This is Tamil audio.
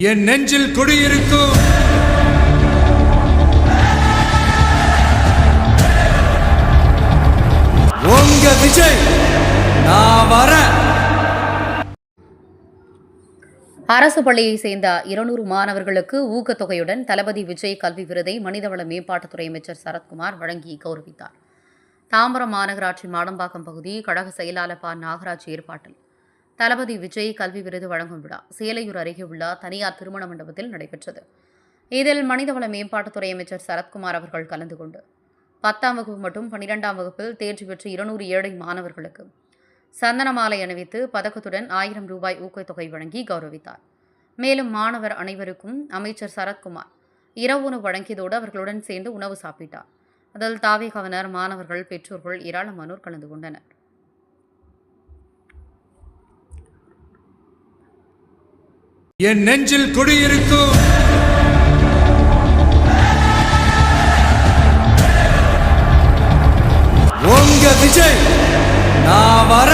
என் நெஞ்சில் குடியிருக்கும் உங்க விஜய் நான் வர. அரசு பள்ளியை சேர்ந்த 200 மாணவர்களுக்கு ஊக்கத்தொகையுடன் தளபதி விஜய் கல்வி விருதை மனிதவள மேம்பாட்டுத்துறை அமைச்சர் சரத்குமார் வழங்கி கௌரவித்தார். தாம்பரம் மாநகராட்சி மாடம்பாக்கம் பகுதி கழக செயலாளர் ப. நாகராஜ் ஏற்பாட்டில் தளபதி விஜய் கல்வி விருது வழங்கும் விழா சேலையூர் அருகே உள்ள தனியார் திருமண மண்டபத்தில் நடைபெற்றது. இதில் மனிதவள மேம்பாட்டுத்துறை அமைச்சர் சரத்குமார் அவர்கள் கலந்து கொண்டு 10ஆம் வகுப்பு மற்றும் 12ஆம் வகுப்பில் தேர்ச்சி பெற்ற 200 ஏழை மாணவர்களுக்கு சந்தன மாலை அணிவித்து பதக்கத்துடன் 1000 ரூபாய் ஊக்கத்தொகை வழங்கி கௌரவித்தார். மேலும் மாணவர் அனைவருக்கும் அமைச்சர் சரத்குமார் இரவு உணவு வழங்கியதோடு அவர்களுடன் சேர்ந்து உணவு சாப்பிட்டார். அதில் தாவேகாவினர், மாணவர்கள், பெற்றோர்கள் ஏராளமானோர் கலந்து கொண்டனர். என் நெஞ்சில் குடியிருக்கும் உங்க விஜய் நான் வர.